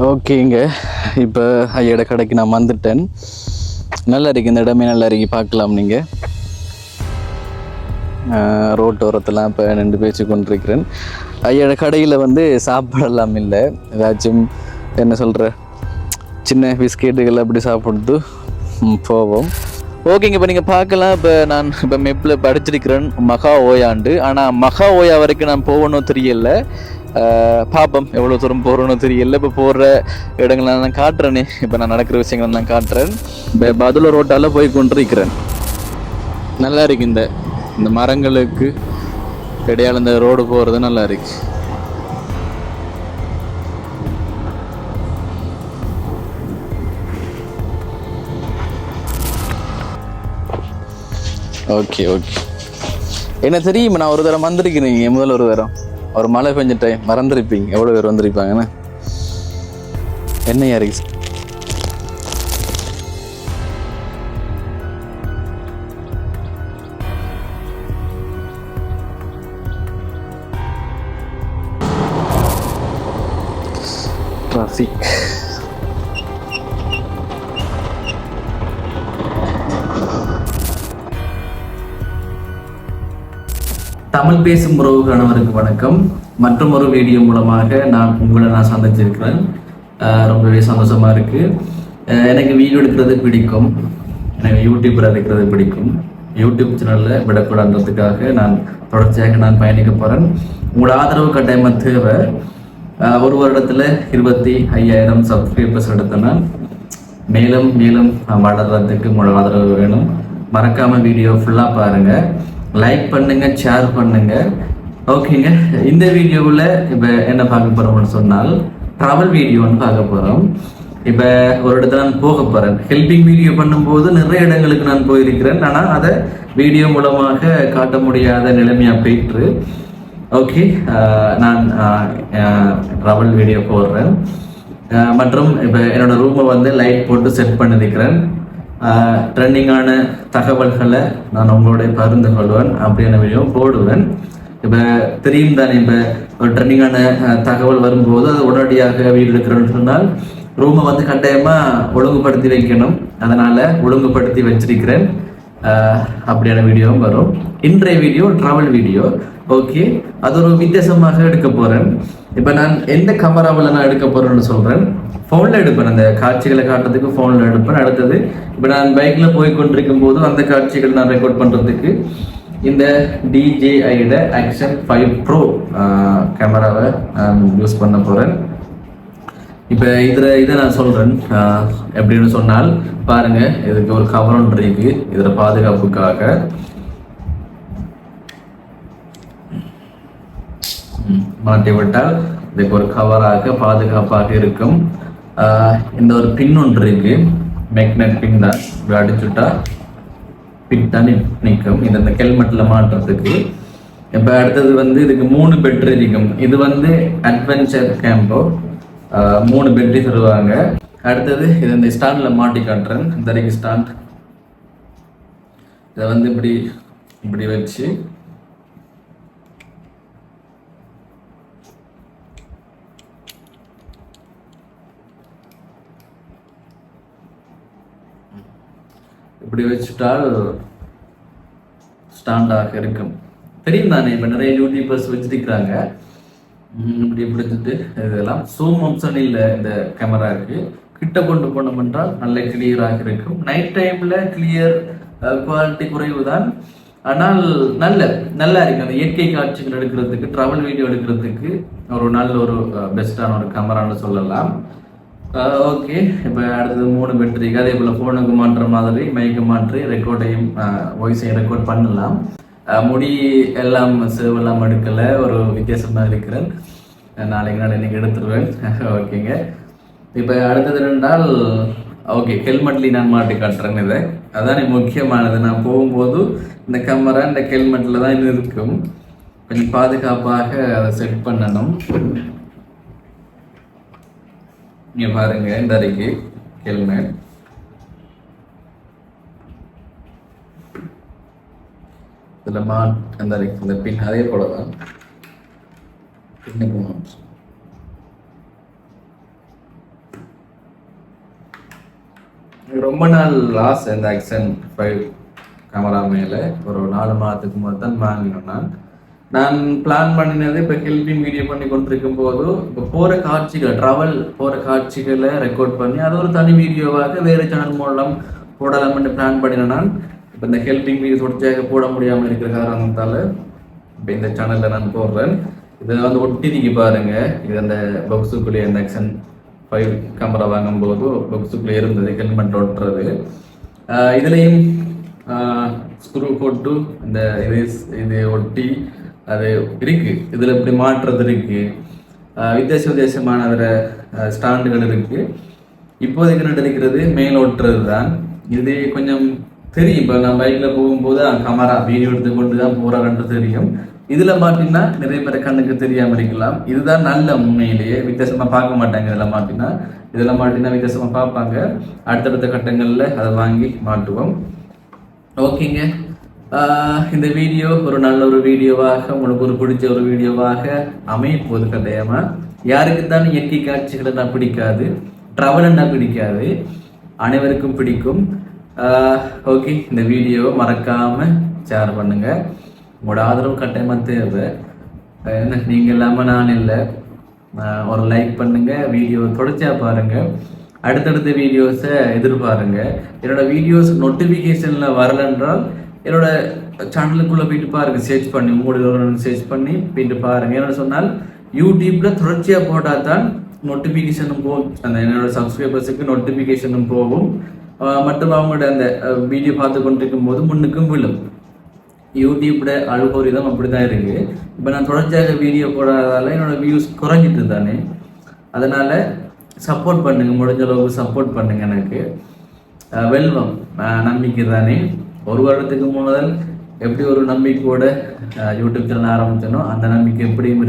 ஓகேங்க. இப்போ ஐயோட கடைக்கு நான் வந்துட்டேன். நல்லா இருக்கு, இந்த இடமே நல்லா இருக்கு, பார்க்கலாம். நீங்கள் ரோட்டு ஓரத்தெல்லாம் இப்போ நின்று பேச்சு கொண்டிருக்கிறேன். ஐயோட கடையில் வந்து சாப்பாடெல்லாம் இல்லை, ஏதாச்சும் என்ன சொல்கிற சின்ன பிஸ்கெட்டுகள் அப்படி சாப்பிட்டு போவோம். ஓகேங்க. இப்போ நீங்கள் பார்க்கலாம், இப்போ மெப்பில் படிச்சிருக்கிறேன் மகா ஓயாண்டு. ஆனால் மகா ஓயா வரைக்கும் நான் போகணும் தெரியல. பாப்பம் எவ்வளோ தூரம் போகிறோன்னு தெரியல. இப்போ போகிற இடங்கள்லாம் நான் காட்டுறேனே, இப்போ நான் நடக்கிற விஷயங்கள் நான் காட்டுறேன். இப்போ பதுளை ரோட்டால் போய் கொண்டிருக்கிறேன். நல்லா இருக்கு, இந்த மரங்களுக்கு இடையால் இந்த ரோடு போகிறது நல்லா இருக்கு. Okay okay. என்ன தெரியுமா, நான் ஒரு தரம் வந்திருக்கிறீங்க, முதல்ல ஒரு தரம் ஒரு மழை பெஞ்ச டைம் மறந்துருப்பீங்க. எவ்வளோ பேர் வந்திருப்பாங்கன்னு. என்னையா இருக்கு. டிராஃபிக். தமிழ் பேசும் உறவுக்கானவருக்கு வணக்கம். மற்றும் ஒரு வீடியோ மூலமாக உங்களை சந்திச்சிருக்கிறேன். ரொம்பவே சந்தோஷமா இருக்கு. எனக்கு வீடியோ எடுக்கிறது பிடிக்கும், எனக்கு யூடியூப்ல இருக்கிறது பிடிக்கும். யூடியூப் சேனலில் விடக்கூடாதுன்றதுக்காக நான் தொடர்ச்சியாக பயணிக்க போகிறேன். உங்களோட ஆதரவு கட்டாயமாக தேவை. ஒரு வருடத்தில் 25,000 சப்ஸ்கிரைபர்ஸ் எடுத்தேன்னா மேலும் மேலும் வளர்கிறதுக்கு உங்களோட ஆதரவு வேணும். மறக்காமல் வீடியோ ஃபுல்லாக பாருங்கள், லைக் பண்ணுங்க, ஷேர் பண்ணுங்க. ஓகேங்க. இந்த வீடியோவில் இப்போ என்ன பார்க்க போகிறோம்னு சொன்னால் ட்ராவல் வீடியோன்னு பார்க்க போகிறோம். இப்போ ஒரு இடத்துல நான் போக போகிறேன். ஹெல்பிங் வீடியோ பண்ணும்போது நிறைய இடங்களுக்கு நான் போயிருக்கிறேன், ஆனால் அதை வீடியோ மூலமாக காட்ட முடியாத நிலைமையாக போயிட்டு. ஓகே, நான் ட்ராவல் வீடியோ போடுறேன். மற்றும் இப்போ என்னோட ரூமை வந்து லைட் போட்டு செட் பண்ணியிருக்கிறேன். ட்ரெண்டிங்கான தகவல்களை நான் உங்களோட பகிர்ந்து கொள்வேன், அப்படியான வீடியோ போடுவேன். இப்போ தெரியும் தானே, இப்போ ஒரு ட்ரெண்டிங்கான தகவல் வரும்போது அது உடனடியாக வீடு எடுக்கிறோன்னு சொன்னால் ரூமை வந்து கட்டாயமாக ஒழுங்குபடுத்தி வைக்கணும். அதனால் ஒழுங்குபடுத்தி வச்சிருக்கிறேன். அப்படியான வீடியோவும் வரும். இன்றைய வீடியோ ட்ராவல் வீடியோ. ஓகே, அது ஒரு வித்தியாசமாக எடுக்க போகிறேன். இப்போ நான் எந்த கேமராவில் நான் எடுக்க போகிறேன்னு சொல்கிறேன். ஃபோனில் எடுப்பேன், அந்த காட்சிகளை காட்டுறதுக்கு ஃபோனில் எடுப்பேன். அடுத்தது இப்போ நான் பைக்கில் போய் கொண்டிருக்கும் போது அந்த காட்சிகள் நான் ரெக்கார்ட் பண்ணுறதுக்கு இந்த DJI-யோட Action 5 Pro கேமராவை நான் யூஸ் பண்ண போகிறேன். இப்போ இதை நான் சொல்கிறேன். எப்படின்னு சொன்னால் பாருங்கள், இதுக்கு ஒரு கவர் ஒன்று இருக்குது. இதில் பாதுகாப்புக்காக மாட்டி விட்டால் இதுக்கு ஒரு கவராக பாதுகாப்பாக இருக்கும். இந்த ஒரு பின் ஒன்று இருக்கு, மேக்னெட் பின் தான். இப்படி அடிச்சுட்டா பின் தான் நிற்கும். இந்த ஹெல்மெட்டில் மாட்டுறதுக்கு. இப்போ அடுத்தது வந்து இதுக்கு 3 பேட்டரி இருக்கும். இது வந்து அட்வென்ச்சர் கேம்போ, 3 பேட்டரி தருவாங்க. அடுத்தது இது இந்த ஸ்டாண்டில் மாட்டி காட்டுறேன். இந்த ஸ்டாண்ட் இதை வந்து இப்படி வச்சு இப்படி வச்சுட்டால் ஸ்டாண்டாக இருக்கும். தெரியும் தானே, இப்போ நிறைய யூடியூபர்ஸ் வச்சிருக்கிறாங்க. இப்படி பிடிச்சிட்டு இதெல்லாம் ஜூம் ஆப்ஷன் இல்லை இந்த கேமராவுக்கு. கிட்ட கொண்டு போனோம் என்றால் நல்ல கிளியராக இருக்கும். நைட் டைமில் கிளியர் குவாலிட்டி குறைவு தான், ஆனால் நல்லா இருக்கு. அந்த இயற்கை காட்சிகள் எடுக்கிறதுக்கு, ட்ராவல் வீடியோ எடுக்கிறதுக்கு ஒரு நல்ல ஒரு பெஸ்ட்டான ஒரு கேமரான்னு சொல்லலாம். ஓகே, இப்போ அடுத்தது 3 பேட்டரி. அதே போல் ஃபோனுக்கு மாற்றுற மாதிரி மைக்கு மாற்றி ரெக்கார்டையும் வாய்ஸையும் ரெக்கார்ட் பண்ணலாம். முடி எல்லாம் சேவெல்லாம் எடுக்கலை, ஒரு வித்தியாசமாக இருக்கிறேன். நாளைக்கு நாள் இன்னைக்கு எடுத்துருவேன். ஓகேங்க. இப்போ அடுத்தது ரெண்டால் ஓகே, ஹெல்மெட்லேயும் நான் மாட்டி காட்டுறேன். இதை அதான் முக்கியமானது. நான் போகும்போது இந்த கேமரா இந்த ஹெல்மெட்டில் தான் இது இருக்கும். கொஞ்சம் பாதுகாப்பாக அதை செட் பண்ணணும். இங்கே பாருங்க, இந்த அறைக்கு ஹெல்மெட். இதில் அந்த அறைக்கு இந்த பின் அதே போல தான் பின்னுக்கு மாற்று. ரொம்ப நாள் லாஸ் இந்த ஆக்ஷன் 5 கேமரா மேலே ஒரு 4 மாதத்துக்கு முதல் தான் வாங்கினோம். நான் பிளான் பண்ணினது இப்போ ஹெல்பிங் வீடியோ பண்ணி கொண்டிருக்கும் போது இப்போ போகிற காட்சிகள் ட்ராவல் போகிற காட்சிகளை ரெக்கார்ட் பண்ணி அது ஒரு தனி வீடியோவாக வேறு சேனல் மூலம் போடலாம்னு பிளான் பண்ணினேன். நான் இப்போ இந்த ஹெல்பிங் வீடியோ தொடர்ச்சியாக போட முடியாமல் இருக்கிற காரணத்தால் இப்போ இந்த சேனலில் நான் போடுறேன். இதை வந்து ஒட்டிக்கு பாருங்க. இது அந்த பாக்ஸுக்குள்ளேயே இந்த ஆக்ஷன் 5 கேமரா வாங்கும்போது பாக்ஸுக்குள்ளே இருந்தது ஹெல்மெட் ஒட்டுறது. இதுலேயும் ஸ்க்ரூ போட்டு இந்த இது ஒட்டி அது இருக்கு. இதில் இப்படி மாற்றுறது இருக்கு. வித்தியாசமான ஸ்டாண்டுகள் இருக்கு. இப்போதைக்கு நடக்கிறது மேல் ஒட்டுறது தான். இது கொஞ்சம் தெரியும். இப்போ நான் பைக்கில் போகும்போது கேமரா வீடியோ எடுத்து கொண்டு தான் போகிறாங்கன்ட்டு தெரியும். இதில் மாட்டினா நிறைய பேர் கண்ணுக்கு தெரியாமல் இருக்கலாம். இதுதான் நல்ல உண்மையிலேயே வித்தியாசமாக பார்க்க மாட்டாங்க. இதில் மாட்டினா வித்தியாசமாக பார்ப்பாங்க. அடுத்தடுத்த கட்டங்களில் அதை வாங்கி மாட்டுவோம். ஓகேங்க, இந்த வீடியோ ஒரு நல்ல ஒரு வீடியோவாக உங்களுக்கு ஒரு பிடிச்ச ஒரு வீடியோவாக அமைப்போது கட்டாயமா. யாருக்கு தான் இயற்கை காட்சிகளை நான் பிடிக்காது, ட்ராவல்னா பிடிக்காது, அனைவருக்கும் பிடிக்கும். ஓகே, இந்த வீடியோவை மறக்காமல் ஷேர் பண்ணுங்கள். உங்களோட ஆதரவு கட்டாயமாக தேவை. என்ன நீங்கள் இல்லாமல் நான் இல்லை. ஒரு லைக் பண்ணுங்கள், வீடியோ தொடர்ச்சியாக பாருங்கள், அடுத்தடுத்த வீடியோஸை எதிர்பாருங்க. என்னோட வீடியோஸ் நோட்டிஃபிகேஷனில் வரலன்றால் என்னோட சேனலுக்குள்ளே போயிட்டு பாருங்கள். சர்ச் பண்ணி உங்களோட சர்ச் பண்ணி போயிட்டு பாருங்கள். என்ன சொன்னால் யூடியூப்பில் தொடர்ச்சியாக போட்டால் தான் நோட்டிஃபிகேஷனும் போகும். அந்த என்னோட சப்ஸ்கிரைபர்ஸுக்கு நோட்டிஃபிகேஷனும் போகும். மற்றும் அவங்களோட அந்த வீடியோ பார்த்து கொண்டிருக்கும் போது முன்னுக்கும் விழும். யூடியூப்போட அல்கோரிதம் அப்படி தான் இருக்குது. இப்போ நான் தொடர்ச்சியாக வீடியோ போடாததால் என்னோட வியூஸ் குறைஞ்சிட்டு தானே. அதனால் சப்போர்ட் பண்ணுங்கள், முடிஞ்ச அளவுக்கு சப்போர்ட் பண்ணுங்கள். எனக்கு வெல்வம் நம்பிக்கை தானே. ஒரு வருடத்துக்கு முதல் எப்படி ஒரு நம்பிக்கையோட யூடியூப் சேனல் ஆரம்பித்தனோ அந்த நம்பிக்கை எப்படியும்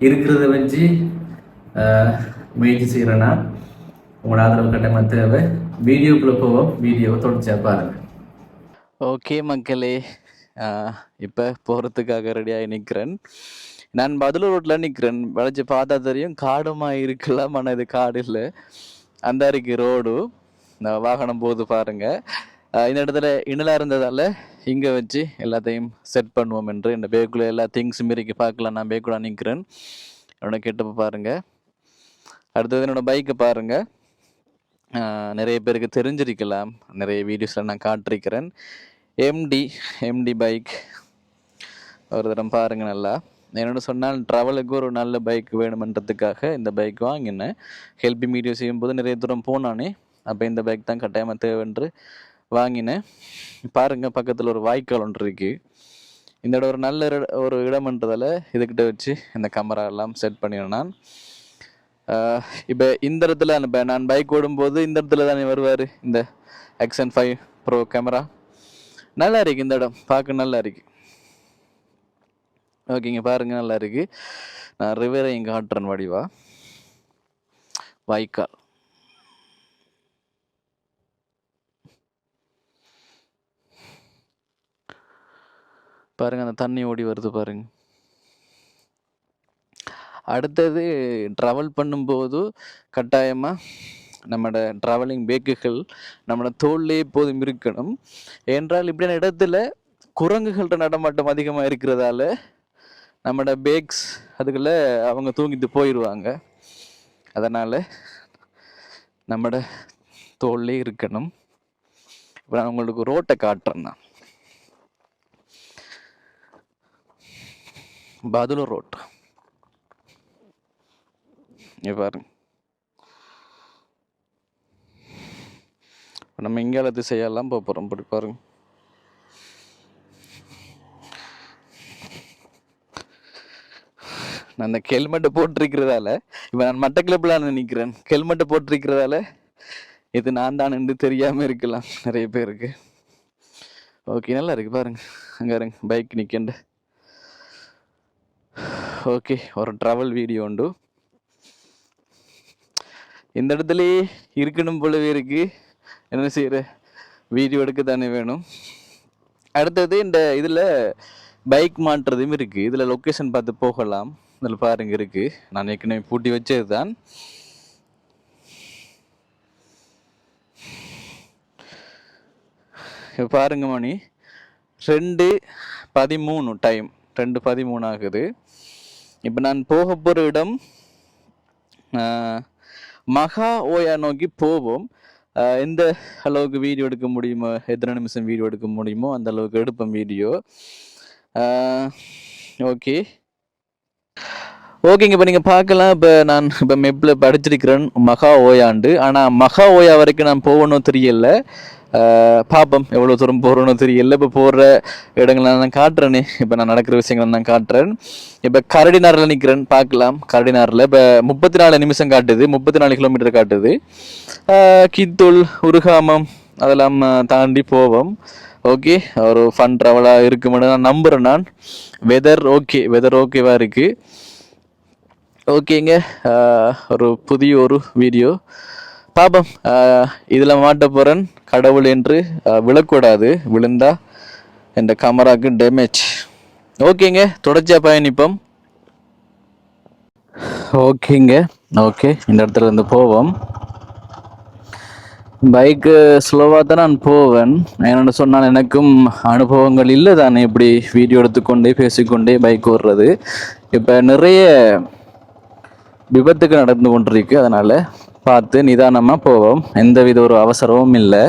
இருக்கிறத வச்சு முயற்சி செய்கிறேன்னா உங்களோட ஆதரவு கட்டமாக தேவை. வீடியோக்குள்ளே போவோம். வீடியோவை தொடர்ச்சியாக பாருங்கள். ஓகே மக்களே, இப்போ போகிறதுக்காக ரெடியாகி நிற்கிறேன். நான் பதிலூர் ரோட்டில் நிற்கிறேன். வளைச்சி பார்த்தா தெரியும் காடுமாக இருக்கலாம். ஆனால் இது காடு இல்லை, அந்த அருகே ரோடு. வாகனம் போது பாருங்கள். இந்த இடத்துல இனலாக இருந்ததால் இங்கே வச்சு எல்லாத்தையும் செட் பண்ணுவோம் என்று இந்த பேக்குள்ளே எல்லா திங்ஸும் இருக்கு பார்க்கலாம். நான் பேக்குள்ள நிற்கிறேன். என்னோட கெட்டப்ப பாருங்கள். அடுத்தது என்னோடய பைக்கை பாருங்கள். நிறைய பேருக்கு தெரிஞ்சிருக்கலாம், நிறைய வீடியோஸில் நான் காட்டிருக்கிறேன். எம்டி பைக் ஒரு தரம் பாருங்கள். நல்லா என்னோட சொன்னால் ட்ராவலுக்கு ஒரு நல்ல பைக் வேணுமன்றதுக்காக இந்த பைக் வாங்கினேன். ஹெல்பிங் வீடியோ செய்யும்போது நிறைய தூரம் போனானே, அப்போ இந்த பைக் தான் கட்டாயமாக தேவைன்று வாங்கினேன். பாருங்கள், பக்கத்தில் ஒரு வாய்க்கால் ஒன்று இருக்குது. இந்த இடம் ஒரு நல்ல ஒரு இடம்ன்றதால இதுக்கிட்ட வச்சு இந்த கேமரா எல்லாம் செட் பண்ணினேன் நான். இப்போ இந்த இடத்துல இப்போ நான் பைக் ஓடும்போது இந்த இடத்துல தானே வருவார் இந்த ஆக்ஷன் 5 ப்ரோ கேமரா. நல்லா இருக்குது இந்த இடம், பார்க்க நல்லா இருக்குது. ஓகேங்க, பாருங்கள் நல்லா இருக்குது. நான் ரிவரை இங்கே காட்டுறேன். வடிவா வாய்க்கால் பாருங்க, அந்த தண்ணி ஓடி வருது பாருங்க. அடுத்தது ட்ராவல் பண்ணும்போது கட்டாயமாக நம்மளோட ட்ராவலிங் பேக்குகள் நம்மளோட தோல்லே எப்போதும் இருக்கணும். ஏனென்றால் இப்படியான இடத்துல குரங்குகளோட நடமாட்டம் அதிகமாக இருக்கிறதால நம்மளோட பேக்ஸ் அதுக்குள்ள அவங்க தூங்கிட்டு போயிடுவாங்க. அதனால் நம்மளோட தோல்லே இருக்கணும். இப்போ நான் உங்களுக்கு ரோட்டை காட்டுறேன்னா, பதுலூர் ரோட் பாருங்க. நம்ம இங்கால திசையெல்லாம் போகிறோம். இப்படி பாருங்க. நான் அந்த ஹெல்மெட்டை போட்டிருக்கிறதால இப்போ நான் மட்டக்கிளப்பில் நிற்கிறேன். ஹெல்மெட்டை போட்டிருக்கிறதால இது நான் தான் என்று தெரியாமல் இருக்கலாம் நிறைய பேருக்கு. ஓகே, நல்லா இருக்கு பாருங்க. அங்கே இருங்க பைக் நிற்கண்டு. ஓகே, ஒரு ட்ராவல் வீடியோ உண்டு. இந்த இடத்துலையே இருக்கணும் போலவே இருக்கு. என்ன செய்கிற, வீடியோ எடுக்க தானே வேணும். அடுத்தது இந்த இதில் பைக் மாட்டுறதும் இருக்குது. இதில் லொக்கேஷன் பார்த்து போகலாம். இதில் பாருங்க இருக்குது. நான் ஏற்கனவே பூட்டி வச்சது தான். பாருங்க மணி 2:13 டைம் 2:13 ஆகுது. இப்போ நான் போக போகிற இடம் மகா ஓயா நோக்கி போவோம். எந்த அளவுக்கு வீடியோ எடுக்க முடியுமோ, எத்தனை நிமிஷம் வீடியோ எடுக்க முடியுமோ அந்த அளவுக்கு எடுப்பேன் வீடியோ. ஓகே ஓகேங்க. இப்போ நீங்கள் பார்க்கலாம், இப்போ நான் இப்போ மெப்பில் படிச்சிருக்கிறேன் மகா ஓயாண்டு. ஆனால் மகா ஓயா வரைக்கும் நான் போகணும் தெரியல. பார்ப்போம் எவ்வளோ தூரம் போகிறோன்னு தெரியல. இப்போ போகிற இடங்களை நான் காட்டுறேனே, இப்போ நான் நடக்கிற விஷயங்களை நான் காட்டுறேன். இப்போ கரடினாரில் நிற்கிறேன், பார்க்கலாம். கரடினாரில் இப்போ 34 நிமிஷம் காட்டுது, 34 கிலோமீட்டர் காட்டுது. கித்துள் உருகாமம் அதெல்லாம் தாண்டி போவோம். ஓகே, ஒரு ஃபன் ட்ராவலாக இருக்குமென்னு நான் நம்புகிறேன். நான் வெதர் ஓகேவாக இருக்குது. ஓகேங்க, ஒரு புதிய ஒரு வீடியோ பாப்போம். இதில் மாட்ட போகிறேன். கடவுள் என்று விழக்கூடாது, விழுந்தா இந்த கேமராக்கு டேமேஜ். ஓகேங்க, தொடர்ச்சியாக பயணிப்போம். ஓகேங்க, ஓகே, இந்த இடத்துல இருந்து போவோம். பைக்கு ஸ்லோவாக தான் நான் போவேன். என்னென்னு சொன்னால் எனக்கும் அனுபவங்கள் இல்லை தானே, இப்படி வீடியோ எடுத்துக்கொண்டே பேசிக்கொண்டே பைக் ஓடுறது. இப்போ நிறைய விபத்துக்கு நடந்து கொண்டிருக்கு, அதனால் பார்த்து நிதானமாக போவோம். எந்தவித ஒரு அவசரமும் இல்லை.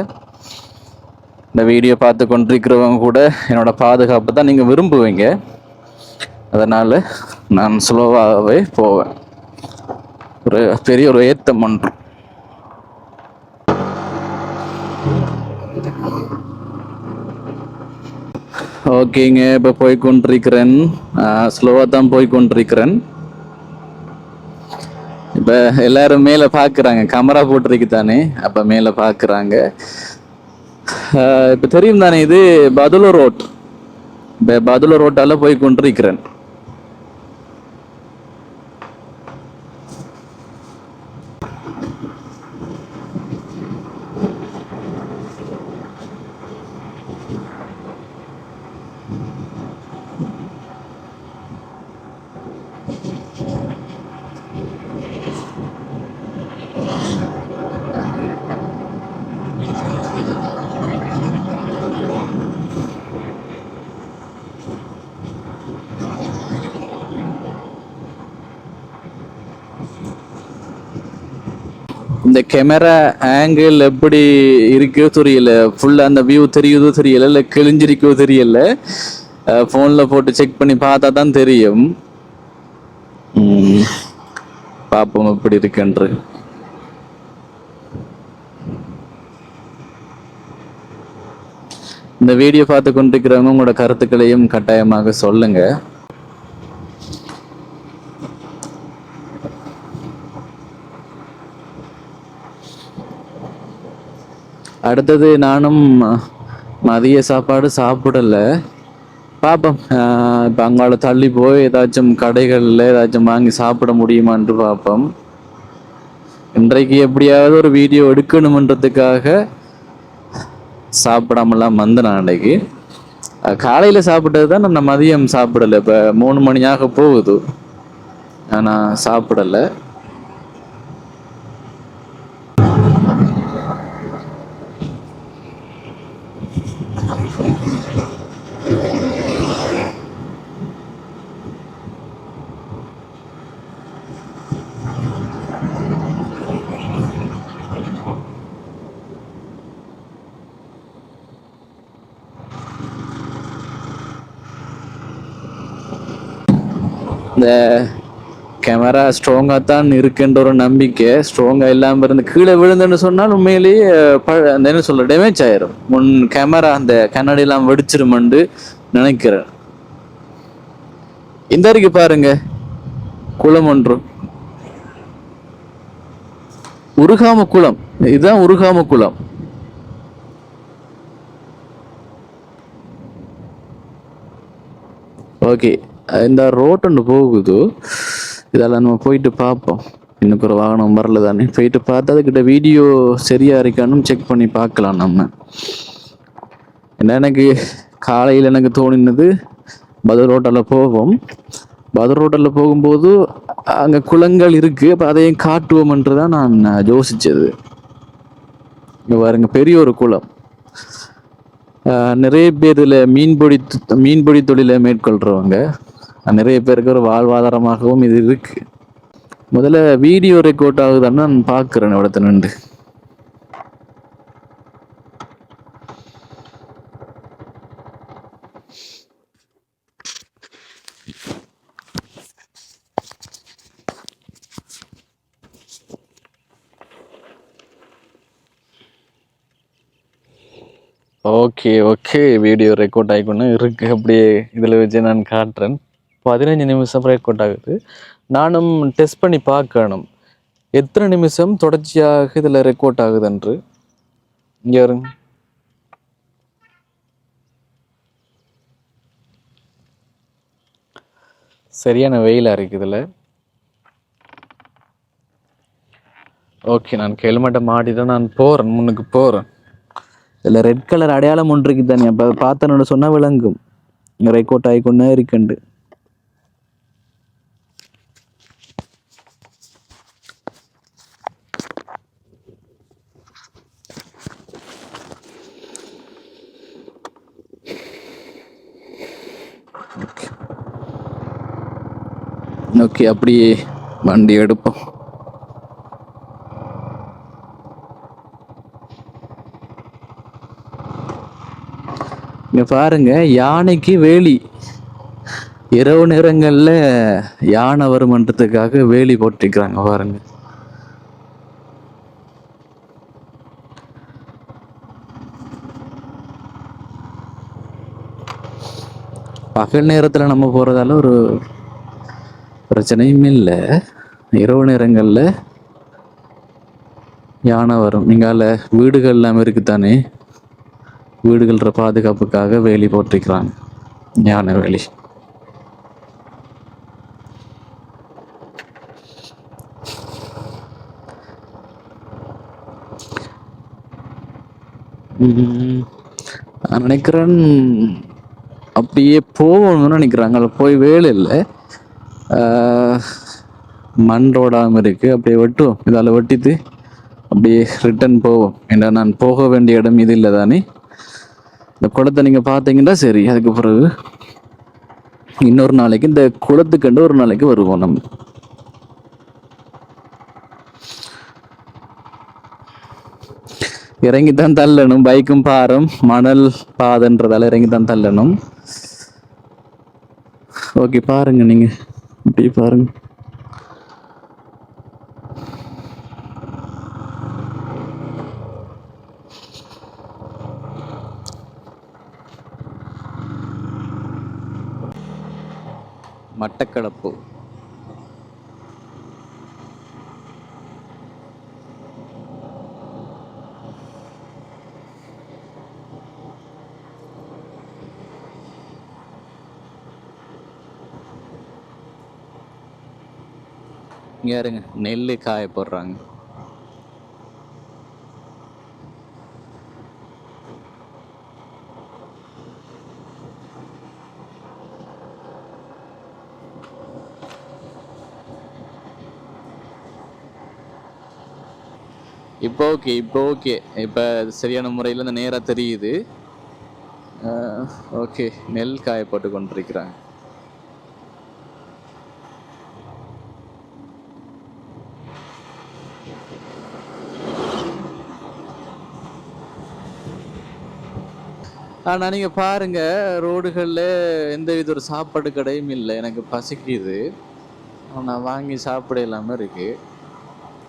இந்த வீடியோ பார்த்து கொண்டிருக்கிறவங்க கூட என்னோட பாதுகாப்பு தான் நீங்கள் விரும்புவீங்க, அதனால் நான் ஸ்லோவாகவே போவேன். ஒரு பெரிய ஒரு ஏத்தம் ஒன்று. ஓகேங்க, இப்போ போய்கொண்டிருக்கிறேன். ஸ்லோவாக தான் போய்கொண்டிருக்கிறேன். இப்போ எல்லாரும் மேலே பார்க்குறாங்க, கேமரா போட்டிருக்கு தானே, அப்போ மேலே பார்க்குறாங்க. இப்போ தெரியும் தானே, இது பதுளு ரோட். இப்போ பதுளு ரோட்டால் போய் கொண்டிருக்கிறேன். இந்த கேமரா ஆங்கிள் எப்படி இருக்கோ தெரியல, ஃபுல்லாக அந்த வியூ தெரியுதோ தெரியல, இல்லை கிழிஞ்சிருக்கோ தெரியல. ஃபோனில் போட்டு செக் பண்ணி பார்த்தா தான் தெரியும். பார்ப்போம் எப்படி இருக்குன்று. இந்த வீடியோ பார்த்து கொண்டிருக்கிறவங்க உங்களோட கருத்துக்களையும் கட்டாயமாக சொல்லுங்க. அடுத்தது நானும் மதிய சாப்பாடு சாப்பிடலை, பார்ப்போம். இப்போ அங்கால தள்ளி போய் ஏதாச்சும் கடைகளில் ஏதாச்சும் வாங்கி சாப்பிட முடியுமான்னு பார்ப்போம். இன்றைக்கு எப்படியாவது ஒரு வீடியோ எடுக்கணுமன்றதுக்காக சாப்பிடாமலாம் வந்து நான் அன்றைக்கு காலையில் சாப்பிட்டது தான். நான் மதியம் சாப்பிடலை. இப்போ 3 மணியாக போகுது, நான் சாப்பிடலை. இந்த கேமரா ஸ்ட்ராங்காக தான் இருக்குன்ற ஒரு நம்பிக்கை. ஸ்ட்ராங்காக இல்லாமல் இருந்து கீழே விழுந்துன்னு சொன்னால் உண்மையிலேயே என்ன சொல்ல டேமேஜ் ஆயிரும். முன் கேமரா அந்த கண்ணாடியெல்லாம் வெடிச்சிருமென்று நினைக்கிறேன். இந்த வரைக்கும் பாருங்க, குளம் ஒன்று, உருகாம குளம். இதுதான் உருகாம குளம். ஓகே, இந்த ரோட் ஒன்று போகுது, இதெல்லாம் நம்ம போயிட்டு பார்ப்போம். இன்னும் ஒரு வாகனம் வரல தானே, போயிட்டு பார்த்து அதுக்கிட்ட வீடியோ சரியா இருக்கான்னு செக் பண்ணி பார்க்கலாம் நம்ம. என்ன எனக்கு காலையில் எனக்கு தோணினது பதர் ரோட்டில் போவோம். பதர் ரோட்டில் போகும்போது அங்கே குளங்கள் இருக்குது, அப்போ அதையும் காட்டுவோம்ன்று தான் நான் யோசித்தது. இங்கே பாருங்க, பெரிய ஒரு குளம். நிறைய பேர் இதில் மீன்பிடி தொழிலை மேற்கொள்றவங்க, நிறைய பேருக்கு ஒரு வாழ்வாதாரமாகவும் இது இருக்கு. முதல்ல வீடியோ ரெக்கார்ட் ஆகுதான்னு நான் பார்க்குறேன் இடத்துல நின்று. ஓகே ஓகே, வீடியோ ரெக்கார்ட் ஆகிக்கொண்டு இருக்கு. அப்படியே இதில் வச்சு நான் காட்டுறேன். 15 நிமிஷம் ரெக்கார்ட் ஆகுது. நானும் டெஸ்ட் பண்ணி பார்க்கணும் எத்தனை நிமிஷம் தொடர்ச்சியாக இதில் ரெக்கார்ட் ஆகுதுன்று. இங்கே வருங்க, சரியான வெயிலாக இருக்குது இதில். ஓகே, நான் ஹெல்மெட்டை மாட்டிட்டு நான் போகிறேன், முன்னுக்கு போகிறேன். இதில் ரெட் கலர் அடையாளம் ஒன்று இருக்குது தானே, அப்போ பார்த்தனோட சொன்னால் விளங்கும் ரெக்கார்ட் ஆகிக்கொண்டே இருக்குண்டு. ஓகே, அப்படியே வண்டி எடுப்போம். இங்க பாருங்க, யானைக்கு வேலி. இரவு நேரங்கள்ல யானை வருமன்றதுக்காக வேலி போட்டிருக்கிறாங்க பாருங்க. பகல் நேரத்துல நம்ம போறதால ஒரு பிரச்சனையும் இல்லை. இரவு நேரங்கள்ல யானை வரும். இங்கால வீடுகள் எல்லாம் இருக்குத்தானே, வீடுகள பாதுகாப்புக்காக வேலி போட்டிருக்கிறாங்க, யானை வேலி. நான் நினைக்கிறேன் அப்படியே போகணும்னு நினைக்கிறாங்க. அதில் போய் வேலை இல்லை, மண் ரோடாமல் இருக்குது. அப்படியே வெட்டுவோம், இதால் வெட்டிட்டு அப்படியே ரிட்டன் போவோம். ஏன்னா நான் போக வேண்டிய இடம் இது இல்லை தானே. இந்த குளத்தை நீங்கள் பார்த்தீங்கன்னா சரி, அதுக்கு பிறகு இன்னொரு நாளைக்கு இந்த குளத்துக்கண்டு ஒரு நாளைக்கு வருவோம். நம்ம இறங்கித்தான் தள்ளணும். பைக்கும் பாரம் மணல் பாதன்றதால இறங்கித்தான் தள்ளணும். ஓகே, பாருங்க, நீங்க இப்படி பாருங்க. மட்டக்களப்பு இங்க இருங்க, நெல்லு காய போடுறாங்க. இப்போ ஓகே, இப்போ சரியான முறையில் இந்த நேராக தெரியுது. ஓகே, நெல் காய போட்டு கொண்டிருக்கிறாங்க. ஆனால் நீங்கள் பாருங்கள், ரோடுகளில் எந்த வித ஒரு சாப்பாடு கடையும் இல்லை. எனக்கு பசிக்குது, நான் வாங்கி சாப்பிட இல்லாமல் இருக்குது.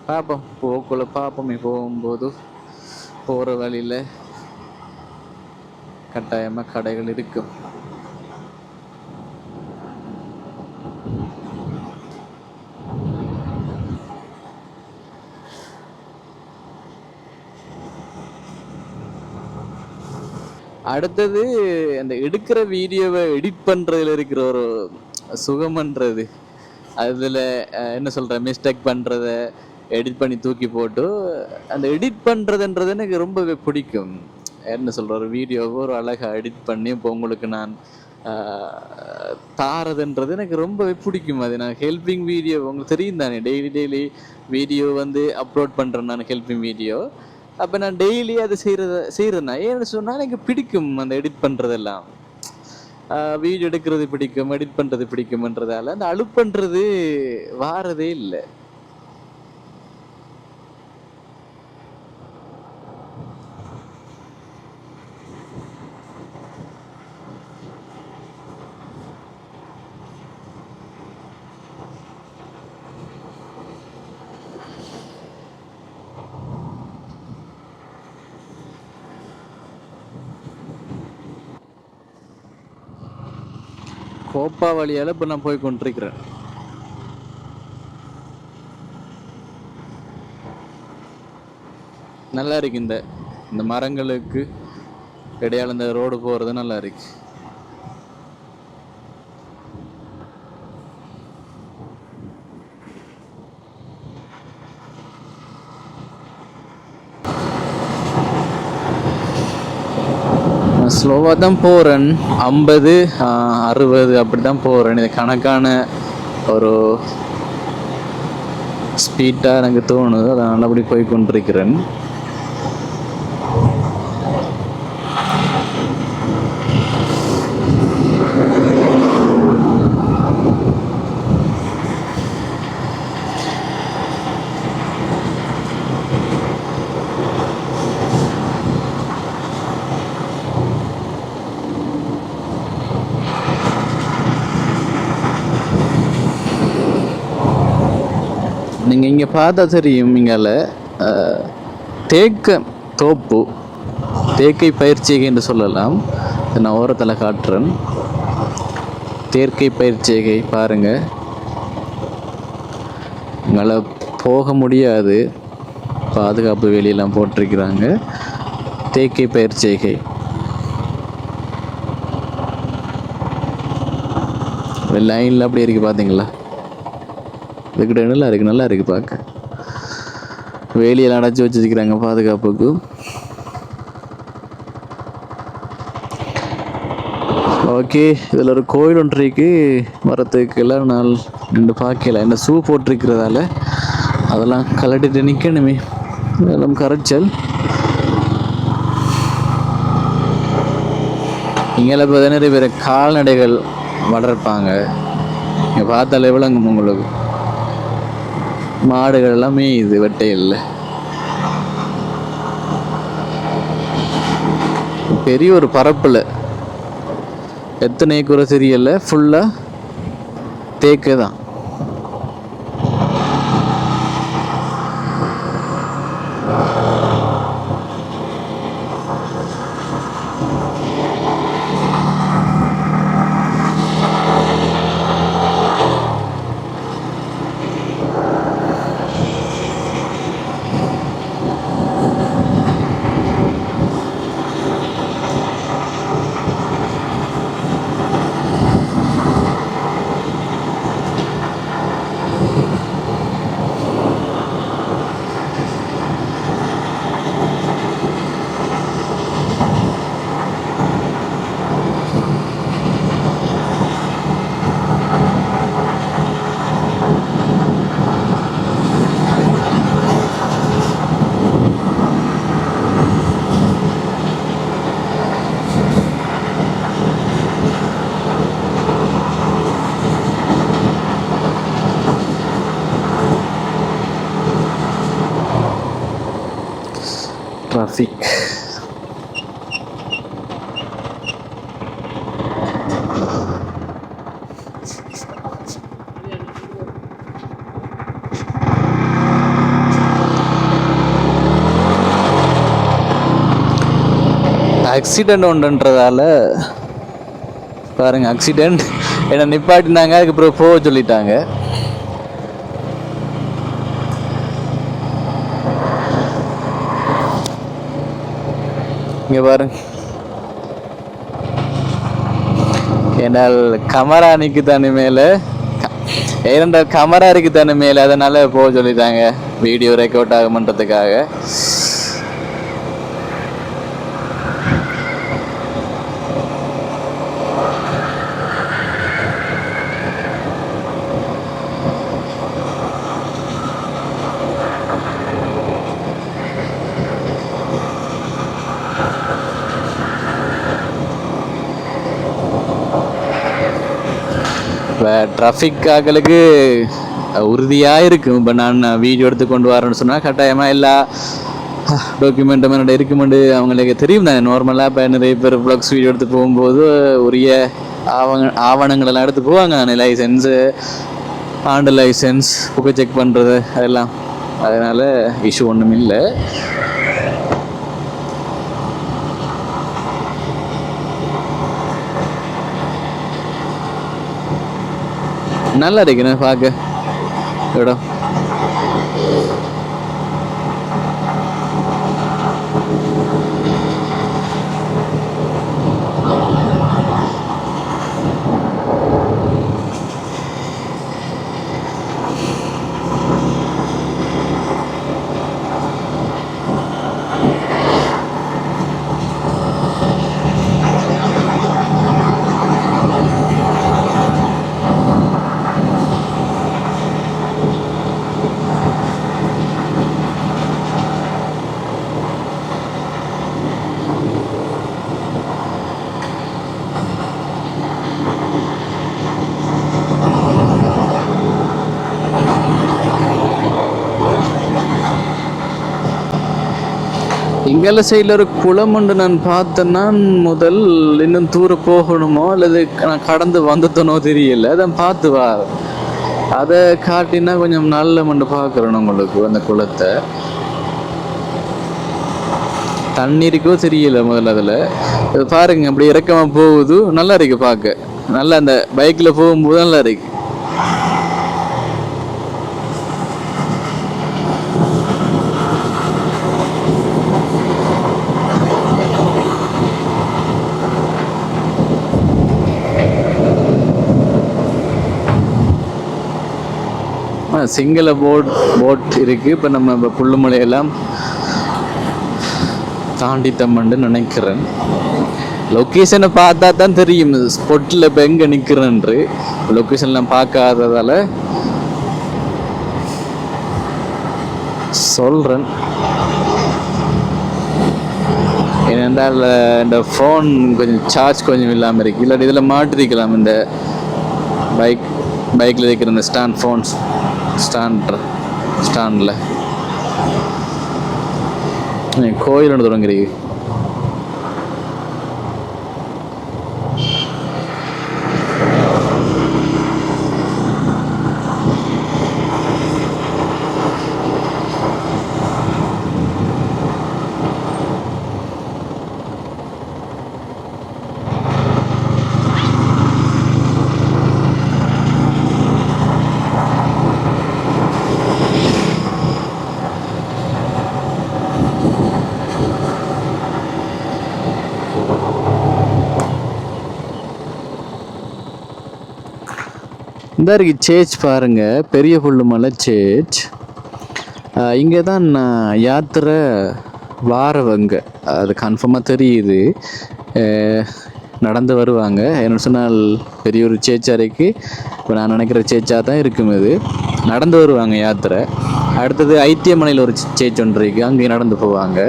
பார்ப்போம், போக்குள்ள பார்ப்போமே. போகும்போது போகிற வழியில் கட்டாயமாக கடைகள் இருக்கும். அடுத்தது அந்த எடுக்கிற வீடியோவை எடிட் பண்ணுறதுல இருக்கிற ஒரு சுகமன்றது, அதில் என்ன சொல்கிற, மிஸ்டேக் பண்ணுறத எடிட் பண்ணி தூக்கி போட்டு அந்த எடிட் பண்ணுறதுன்றது எனக்கு ரொம்பவே பிடிக்கும். என்ன சொல்கிற, ஒரு வீடியோவை ஒரு அழகாக எடிட் பண்ணி இப்போ உங்களுக்கு நான் தாரதுன்றது எனக்கு ரொம்பவே பிடிக்கும். அது நான் ஹெல்பிங் வீடியோ உங்களுக்கு தெரியும் தானே, டெய்லி வீடியோ வந்து அப்லோட் பண்ணுறேன் நான், ஹெல்பிங் வீடியோ. அப்போ நான் டெய்லி அது செய்கிறேன்னா ஏன்னு சொன்னால் எனக்கு பிடிக்கும் அந்த எடிட் பண்ணுறதெல்லாம். வீடியோ எடுக்கிறது பிடிக்கும், எடிட் பண்ணுறது பிடிக்கும்ன்றதால அந்த அலுப்புன்றது வாரதே இல்லை. கோப்பா வழியால் இப்போ நான் போய் கொண்டிருக்கிறேன். நல்லா இருக்கு இந்த மரங்களுக்கு இடையால இந்த ரோடு போகிறது நல்லா இருக்கு. ஸ்லோவாக தான் போகிறேன், 50 60 அப்படி தான் போகிறேன். இது கணக்கான ஒரு ஸ்பீட்டாக எனக்கு தோணுது, அதனால் அப்படி போய் கொண்டிருக்கிறேன். நீங்கள் இங்கே பார்த்தா தெரியும், இங்கால தேக்க தோப்பு, தேக்கை பயிற்சிகை என்று சொல்லலாம். நான் ஓரத்தில் காட்டுறேன். தேக்கை பயிற்சிகை பாருங்கள், இங்கால போக முடியாது, பாதுகாப்பு வேலியெல்லாம் போட்டிருக்கிறாங்க. தேக்கை பயிற்சிகை லைனில் அப்படி இருக்குது பார்த்தீங்களா? இதுக்கிட்ட நல்லா இருக்கு பார்க்க. வேலியெல்லாம் அடைச்சி வச்சுருக்கிறாங்க பாதுகாப்புக்கு. ஓகே, இதில் ஒரு கோயில் ஒன்று இருக்கு. வரத்துக்கு எல்லாம் நாள் நின்று பார்க்கல, என்ன ஷூ போட்டிருக்கிறதால அதெல்லாம் கலட்டிட்டு நிற்கணுமே, அதெல்லாம் கரைச்சல். இங்கே இப்போ நிறைய பேர் கால்நடைகள் வளர்ப்பாங்க. இங்கே பார்த்தாலே விளங்கும் உங்களுக்கு. மாடுகள் எல்லாமே இது வெட்டையில் பெரிய ஒரு பரப்பில் எத்தனை ஏக்கரை தெரியல, ஃபுல்லாக தேக்கு தான். டிராஃபிக். ஆக்சிடெண்ட் ஒன்றுன்றதால பாருங்க, ஆக்சிடெண்ட் என்ன நிப்பாட்டினாங்க, அதுக்கப்புறம் போக சொல்லிட்டாங்க. இங்கே பாருங்க, ஏன்னால் கமரா நிற்கு தானே மேலே, ஏனென்றால் கமரா இருக்கு தானே மேலே, அதனால போக சொல்லிட்டாங்க வீடியோ ரெக்கார்ட் ஆகுமன்றதுக்காக. இப்போ டிராஃபிக் ஆக்களுக்கு உறுதியாக இருக்கும். இப்போ நான் வீடியோ எடுத்து கொண்டு வரேன்னு சொன்னால் கட்டாயமாக எல்லா டாக்குமெண்ட்டும் என்னோட இருக்குமெண்டு அவங்களுக்கு தெரியும் தானே. நார்மலாக இப்போ நிறைய பேர் வ்ளாக்ஸ் வீடியோ எடுத்து போகும்போது உரிய ஆவணங்களெல்லாம் எடுத்து போவாங்க தானே. லைசன்ஸு, ஆண்டு லைசன்ஸ், புக்கை செக் பண்ணுறது அதெல்லாம். அதனால் இஷ்யூ ஒன்றும் இல்லை. நல்லா இருக்குண்ணே பார்க்க இடம். இங்கெல்லாம் சைடில் ஒரு குளம் உண்டு. நான் பார்த்தேன்னா முதல் இன்னும் தூரம் போகணுமோ அல்லது நான் கடந்து வந்துட்டனோ தெரியல. அதான் பார்த்து வா, அதை காட்டினா கொஞ்சம் நல்ல மண்டு பார்க்குறேன் உங்களுக்கு. அந்த குளத்தை தண்ணீருக்கோ தெரியல முதல்ல. அதில் பாருங்க அப்படி இறக்கமாக போகுது. நல்லா இருக்கு பார்க்க. நல்லா அந்த பைக்கில் போகும்போது நல்லா இருக்கு. சிங்கள போட் இருக்குது. இப்போ நம்ம இப்போ புல்லுமலையெல்லாம் தாண்டித்தம்மன்னு நினைக்கிறேன். லொக்கேஷனை பார்த்தா தான் தெரியும் ஸ்பாட்டில் இப்போ எங்கே நிற்கிறேன்று. லொக்கேஷன்லாம் பார்க்காததால் சொல்கிறேன். ஏனென்றால் இந்த ஃபோன் கொஞ்சம் சார்ஜ் கொஞ்சம் இல்லாமல் இருக்குது. இல்லாட்டி இதில் மாட்டிருக்கலாம். இந்த பைக்கில் இருக்கிற இந்த ஸ்டாண்டில் கோயில் ஒன்று தொடங்குறீங்க. இந்த இருக்கு சேர்ச் பாருங்க, பெரிய புல்லுமலை சேர்ச். இங்கே தான் யாத்திரை வாரவங்க, அது கன்ஃபார்மாக தெரியுது. நடந்து வருவாங்க. என்ன சொன்னால் பெரிய ஒரு சேச்சாரைக்கு இப்போ நான் நினைக்கிற சேச்சாக தான் இருக்கும். இது நடந்து வருவாங்க யாத்திரை. அடுத்தது ஐத்தியமனையில் ஒரு சேச் ஒன்று இருக்குது, அங்கேயும் நடந்து போவாங்க.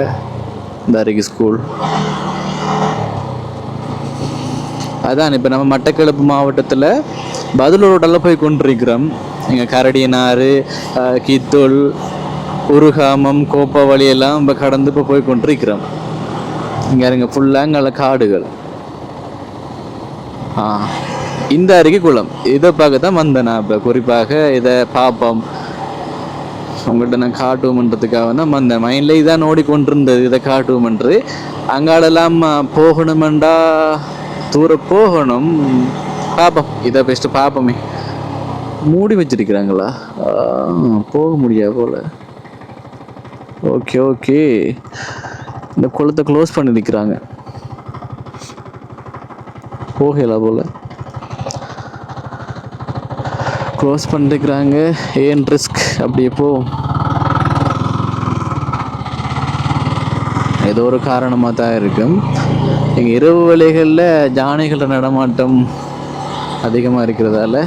இந்த இருக்கு ஸ்கூல். அதான் இப்போ நம்ம மட்டக்களப்பு மாவட்டத்தில் பதுளூரோடெல்லாம் போய் கொண்டிருக்கிறோம். இங்கே கரடியனாறு, கித்தூள், உருகாமம், கோப்பவழி எல்லாம் இப்போ கடந்து இப்போ போய் கொண்டிருக்கிறோம். இங்கே இருங்க ஃபுல்லாக இங்கே காடுகள். இந்த அருகே குளம். இதை பார்க்க தான் வந்தேன் நான். இப்போ குறிப்பாக இதை பார்ப்போம், உங்கள்கிட்ட நான் காட்டுவோம்ன்றதுக்காக தான் வந்தேன். மைண்டில் இதான் ஓடிக்கொண்டிருந்தது, இதை காட்டுவோம்ன்று. அங்காடெல்லாம் போகணுமெண்டா தூரம் போகணும். பார்ப்போம், இதை பெஸ்ட்டு பார்ப்போமே. மூடி வச்சிருக்கிறாங்களா? போக முடியாது போல். ஓகே, இந்த குளத்தை க்ளோஸ் பண்ணி நிற்கிறாங்க, போகல போல். க்ளோஸ் பண்ணிருக்கிறாங்க. ஏன் ரிஸ்க்? அப்படியே போ. ஏதோ ஒரு காரணமாக தான் இருக்கும். எங்கள் இரவு வேளைகளில் யானைகள நடமாட்டம் அதிகமாக இருக்கிறதால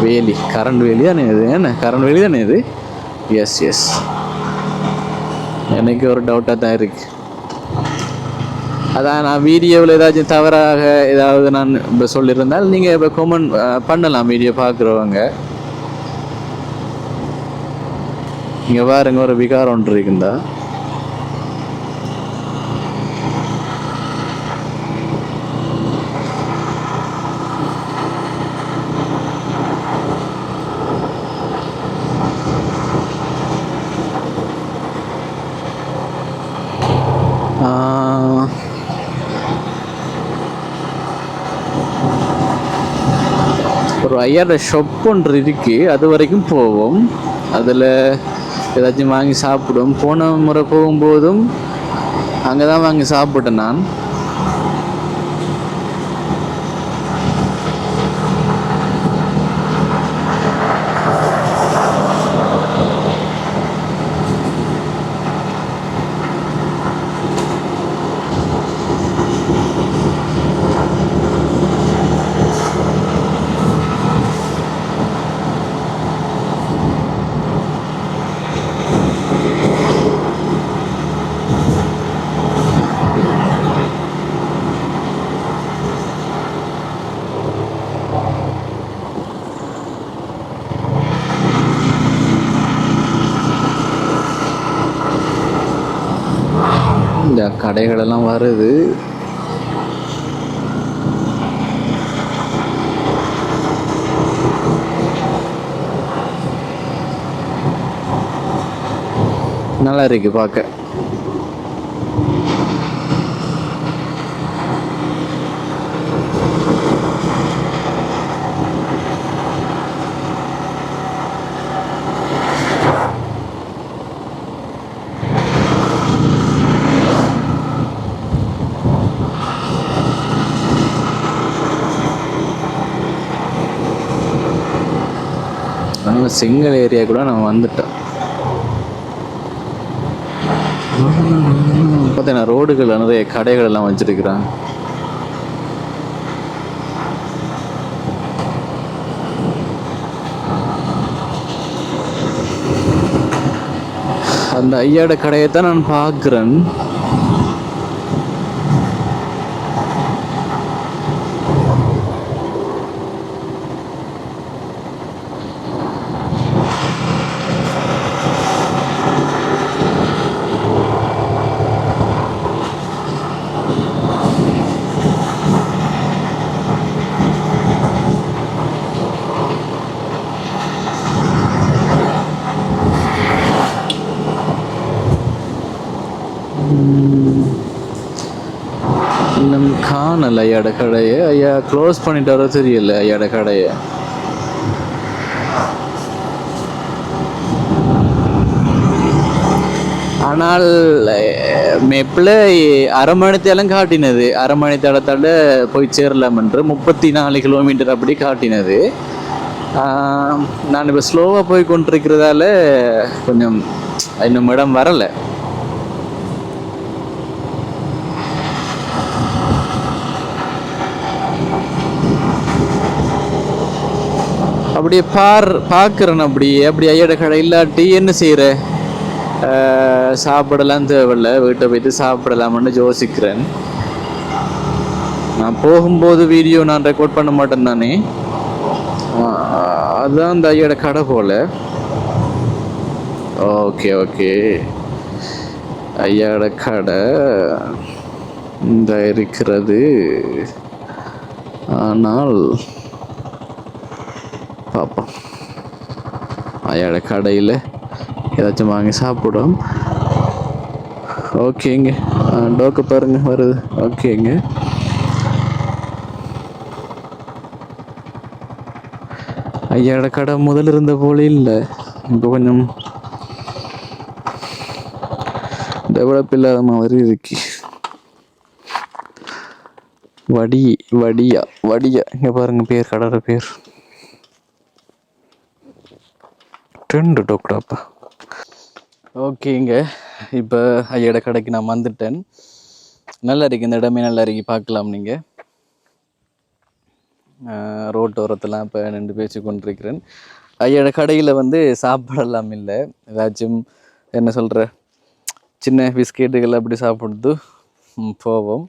வேலி, கரண்ட் வேலி தானே இது? என்ன கரண்ட் வேலி தானே இது? எஸ், எனக்கு ஒரு டவுட்டாக தான் இருக்கு. அதான் நான் வீடியோவில் ஏதாச்சும் தவறாக ஏதாவது நான் இப்போ சொல்லியிருந்தால் நீங்கள் இப்போ கமெண்ட் பண்ணலாம் வீடியோ பார்க்குறவங்க. இங்கே பாருங்க ஒரு விகாரம் ஒன்று இருக்குந்தா. ஒரு ஐயாவோட ஷாப் ஒன்று இருக்கு, அது வரைக்கும் போவோம். அதில் ஏதாச்சும் வாங்கி சாப்பிடுவோம். போன முறை போகும்போதும் அங்கே தான் வாங்கி சாப்பிட்டேன் நான். இந்த கடைகளெல்லாம் வருது. நல்லா இருக்கு பார்க்க. சிங்கிள் ஏரியா கூட நம்ம வந்துட்டோம். பார்த்தீங்கன்னா ரோடுகள் நிறைய கடைகள் எல்லாம் வச்சிருக்கிறாங்க. அந்த ஐயாட கடையை தான் நான் பார்க்குறேன். இன்னும் காணல ஐயாட கடையை. ஐயா க்ளோஸ் பண்ணிட்டாரோ தெரியல ஐயாட கடையை. ஆனால் மேப்பில் அரை மணித்தேலம் காட்டினது. அரை மணித்தேலத்தால் போய் சேரலாம் என்று 34 கிலோமீட்டர் அப்படி காட்டினது. நான் இப்போ ஸ்லோவாக போய் கொண்டிருக்கிறதால கொஞ்சம் இன்னும் இடம் வரலை. அப்படியே பார்க்குறேன். அப்படி ஐயாட கடை இல்லாட்டி என்ன செய்கிற, சாப்பிடலாம் தேவையில்ல, வீட்டை போய்ட்டு சாப்பிடலாம்னு யோசிக்கிறேன். நான் போகும்போது வீடியோ நான் ரெக்கார்ட் பண்ண மாட்டேன் தானே. அதுதான் அந்த ஐயாட கடை போல். ஓகே ஓகே, ஐயாட கடை இந்த இருக்கிறது. ஆனால் பார்ப்போம், ஐயாட கடையில் ஏதாச்சும் வாங்கி சாப்பிடும். ஓகேங்க, டோக்கு பாருங்க வருது. ஓகேங்க, ஐயாட கடை முதல்ல இருந்த போல இல்லை, இப்போ கொஞ்சம் டெவலப் இல்லாத மாதிரி இருக்கு. வடியா இங்க பாருங்க பேர், கடற பேர் ட்ரெண்டு டோக்டாப்பா. ஓகேங்க, இப்போ ஐயாட கடைக்கு நான் வந்துட்டேன். நல்லா இருக்கு, இந்த இடமே நல்லா இருக்கு, பார்க்கலாம். நீங்கள் ரோட்டோரத்தெல்லாம் இப்போ நின்று பேசி கொண்டிருக்கிறேன். ஐயாட கடையில் வந்து சாப்பாடெல்லாம் இல்லை, ஏதாச்சும் என்ன சொல்கிற சின்ன பிஸ்கெட்டுகள் அப்படி சாப்பிடுது போவோம்.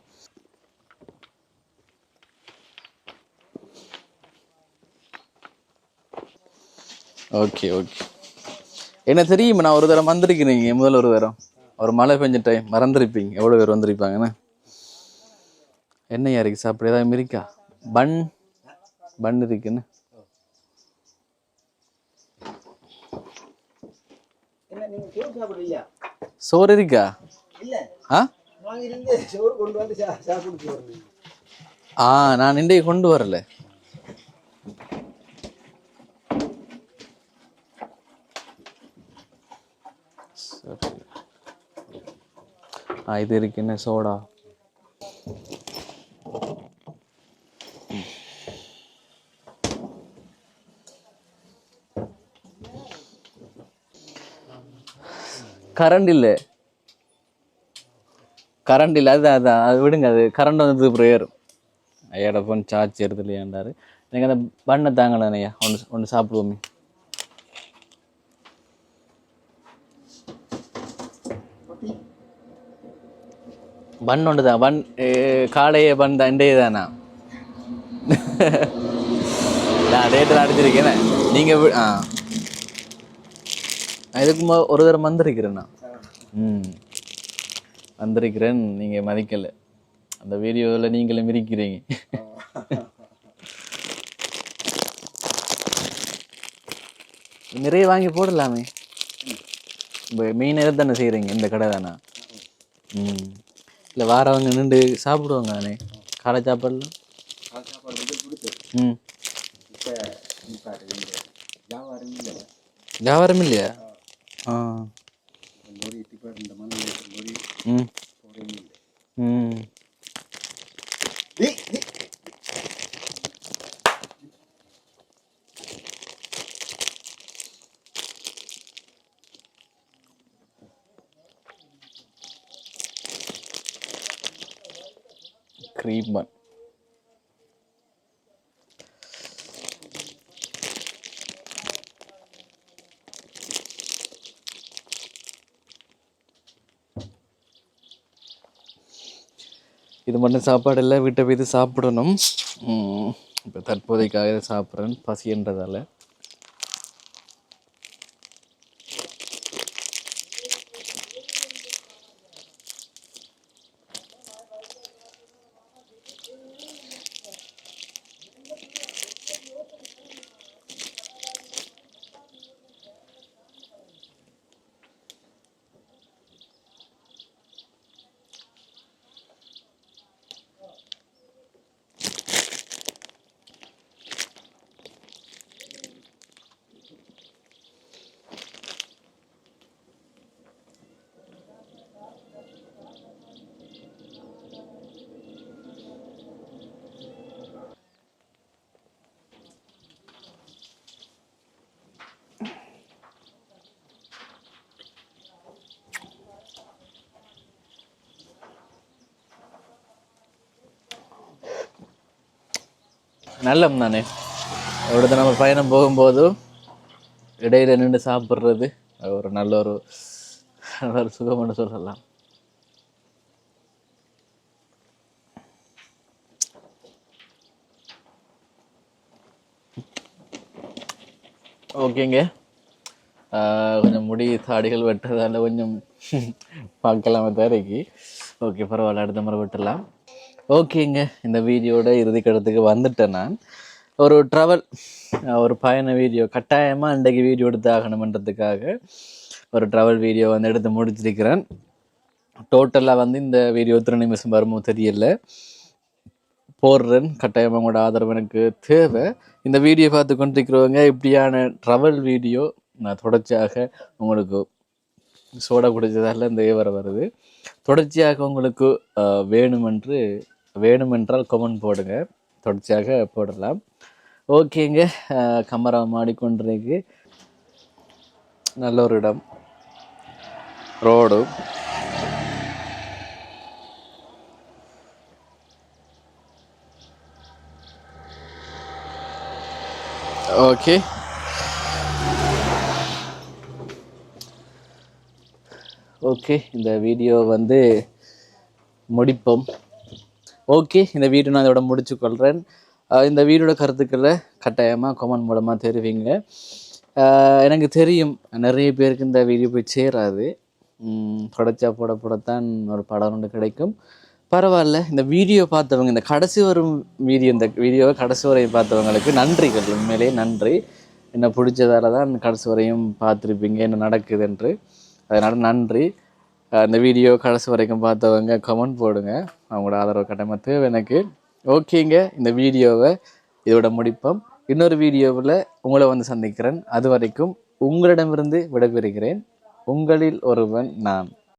Okay okay. என்ன தெரியுமா, நான் ஒரு தரம் வந்திருக்கிறீங்க, முதல்ல ஒரு தரம் ஒரு மழை பெஞ்ச டைம் மறந்துருப்பீங்க, எவ்வளோ பேர் வந்திருப்பாங்கண்ணே. என்ன யாருக்கு சாப்பிட ஏதாவது இருக்கா? பன் பன் இருக்குன்னு சோறு இருக்கா? நான் இன்றைக்கு கொண்டு வரல. இது இருக்கு என்ன சோடா. கரண்ட் இல்லை அது விடுங்க, அது கரண்ட் வந்தது ப்ரேயர். ஐயாட ஃபோன் சார்ஜ் எடுத்து இல்லையாண்டாரு. எனக்கு அந்த பண்ணை தாங்கலாம் ஐயா, ஒன்று சாப்பிடுவோமே. பன் ஒன்று தான், பன் காலையே பன் தான், இண்டையே தானா? நான் டேட்டில் அடிச்சிருக்கேனே. நீங்கள் இதுக்கு ஒரு தடவை வந்திருக்கிறேண்ணா. வந்திருக்கிறேன், நீங்கள் மதிக்கலை. அந்த வீடியோவில் நீங்களும் இருக்கிறீங்க. நிறைய வாங்கி போடலாமே. மீன் எதை தானே செய்கிறீங்க, இந்த கடை தானே? இல்லை வாரவங்க நின்று சாப்பிடுவாங்க தானே காலை சாப்பாடுலாம்? வியாபாரம் இல்லையா? cream bun. இது மட்டும் சாப்பாடு இல்லை, வீட்டை போய் சாப்பிடணும். இப்போ தற்போதைக்காக சாப்பிட்றேன் பசின்றதால. நல்லம் தானே, எவ்வளோ நம்ம பயணம் போகும்போது இடையில நின்று சாப்பிட்றது ஒரு நல்ல ஒரு சுகம்னு சொல்லலாம். ஓகேங்க, கொஞ்சம் முடி தாடிகள் வெட்டுறதால கொஞ்சம் பார்க்கலாம தரைக்கு. ஓகே பரவாயில்ல, அடுத்த முறை வெட்டலாம். ஓகேங்க, இந்த வீடியோட இறுதிக்கட்டத்துக்கு வந்துட்டேன். நான் ஒரு ட்ராவல் ஒரு பயண வீடியோ கட்டாயமாக இன்றைக்கு வீடியோ எடுத்து ஆகணுமன்றதுக்காக ஒரு ட்ராவல் வீடியோ வந்து எடுத்து முடிச்சிருக்கிறேன். டோட்டலாக வந்து இந்த வீடியோ எத்தனை நிமிஷம் வருமோ தெரியல, போடுறேன். கட்டாயமாக உங்களோட ஆதரவு எனக்கு தேவை. இந்த வீடியோ பார்த்து கொண்டிருக்கிறவங்க இப்படியான ட்ராவல் வீடியோ நான் தொடர்ச்சியாக உங்களுக்கு சோடா குடிச்சதால இந்த வருது. தொடர்ச்சியாக உங்களுக்கு வேணுமென்றால் கமெண்ட் போடுங்க, தொடர்ச்சியாக போடலாம். ஓகேங்க, கமரா மாடிக்கொண்டிருக்கு. நல்ல ஒரு இடம், ரோடு. ஓகே, ஓகே இந்த வீடியோ வந்து முடிப்போம். ஓகே, இந்த வீடியோ நான் இதோட முடிச்சு கொள்கிறேன். இந்த வீடியோட கருத்துக்களை கட்டாயமாக கமெண்ட் மூலமாக தெரிவிங்க. எனக்கு தெரியும் நிறைய பேருக்கு இந்த வீடியோ போய் சேராது. தொடச்சா போடத்தான் ஒரு படம் ஒன்று கிடைக்கும். பரவாயில்ல, இந்த வீடியோ பார்த்தவங்க, இந்த கடைசி வரும் இந்த வீடியோவை கடைசி வரையும் பார்த்தவங்களுக்கு நன்றிகள், உண்மையிலேயே நன்றி. என்ன பிடிச்சதால தான் கடைசி வரையும் பார்த்துருப்பீங்க என்ன நடக்குது என்று. அதனால் நன்றி. இந்த வீடியோ கடைசி வரைக்கும் பார்த்தவங்க கமெண்ட் போடுங்க, அவங்களோட ஆதரவு கட்டமாக தேவை எனக்கு. ஓகேங்க, இந்த வீடியோவை இதோட முடிப்போம். இன்னொரு வீடியோவில் உங்களை வந்து சந்திக்கிறேன். அது வரைக்கும் உங்களிடமிருந்து விடைபெறுகிறேன். உங்களில் ஒருவன் நான்.